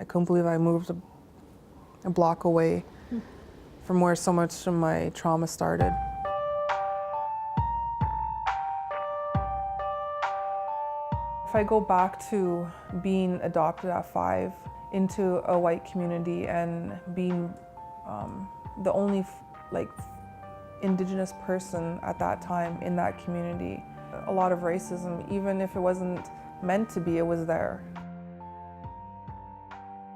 couldn't believe I moved a block away from where so much of my trauma started. If I go back to being adopted at 5 into a white community and being the only Indigenous person at that time in that community, a lot of racism, even if it wasn't meant to be, it was there.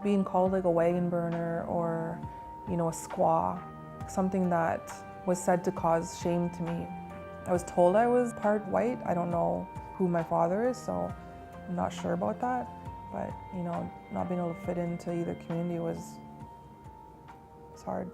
Being called like a wagon burner or, a squaw, something that was said to cause shame to me. I was told I was part white. I don't know who my father is, so I'm not sure about that. But, not being able to fit into either community was hard.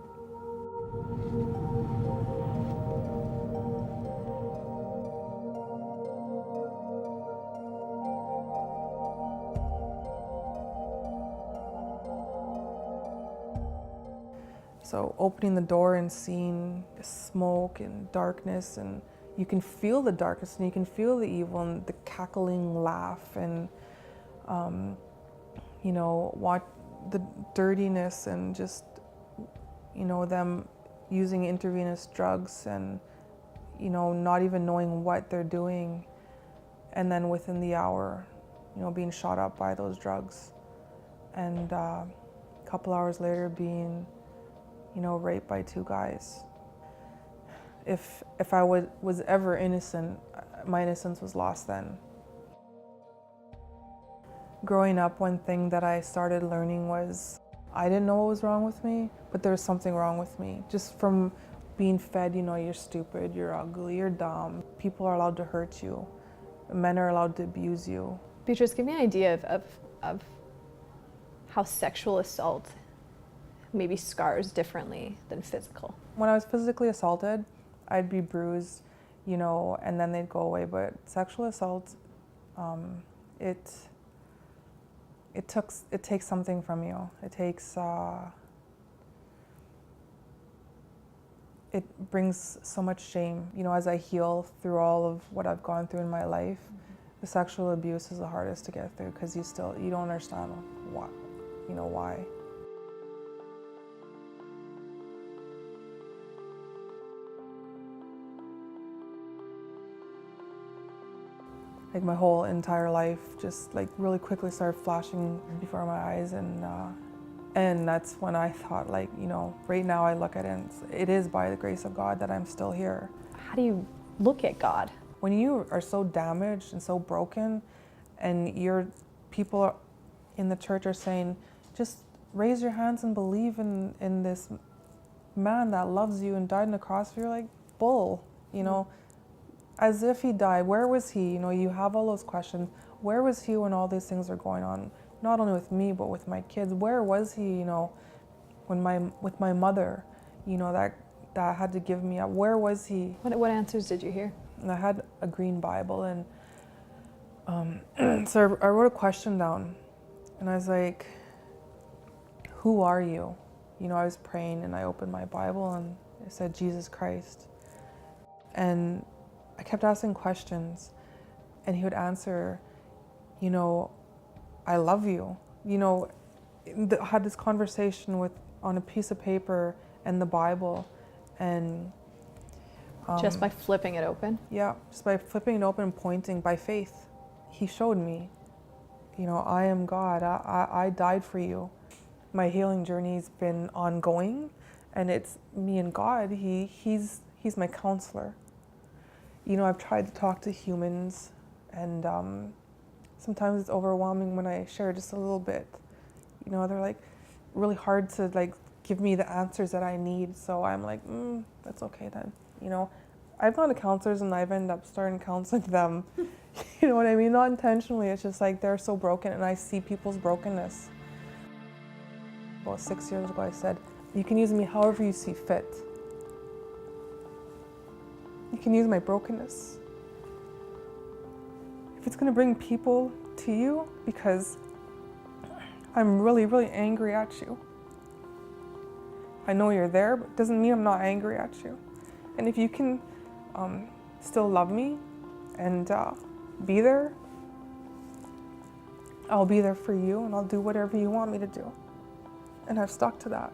So opening the door and seeing the smoke and darkness, and you can feel the darkness and you can feel the evil and the cackling laugh and, what the dirtiness and just, them using intravenous drugs and, not even knowing what they're doing. And then within the hour, being shot up by those drugs. And a couple hours later being raped by 2 guys. If I was ever innocent, my innocence was lost then. Growing up, one thing that I started learning was I didn't know what was wrong with me, but there was something wrong with me. Just from being fed, you're stupid, you're ugly, you're dumb. People are allowed to hurt you. Men are allowed to abuse you. Beatrice, give me an idea of how sexual assault maybe scars differently than physical. When I was physically assaulted, I'd be bruised, and then they'd go away. But sexual assault, it takes something from you. It takes, it brings so much shame. As I heal through all of what I've gone through in my life, the sexual abuse is the hardest to get through because you don't understand why. Like my whole entire life just really quickly started flashing before my eyes, and that's when I thought right now I look at it and it is by the grace of God that I'm still here. How do you look at God? When you are so damaged and so broken and people in the church are saying, just raise your hands and believe in this man that loves you and died on the cross, you're like, bull, as if he died. Where was he? You have all those questions. Where was he when all these things are going on? Not only with me, but with my kids. Where was he, with my mother, that had to give me up? Where was he? What answers did you hear? And I had a green Bible, and so I wrote a question down, and I was like, who are you? I was praying, and I opened my Bible, and it said, Jesus Christ. And I kept asking questions, and he would answer, I love you. Had this conversation on a piece of paper and the Bible, and just by flipping it open? Yeah, just by flipping it open and pointing by faith. He showed me, I am God. I died for you. My healing journey's been ongoing, and it's me and God. He's my counselor. I've tried to talk to humans, and sometimes it's overwhelming when I share just a little bit. They're really hard to give me the answers that I need. So I'm like, that's okay then. I've gone to counselors and I've ended up starting counseling them. You know what I mean? Not intentionally. It's just they're so broken, and I see people's brokenness. About 6 years ago, I said, you can use me however you see fit. You can use my brokenness. If it's going to bring people to you, because I'm really, really angry at you. I know you're there, but it doesn't mean I'm not angry at you. And if you can still love me and be there, I'll be there for you and I'll do whatever you want me to do. And I've stuck to that.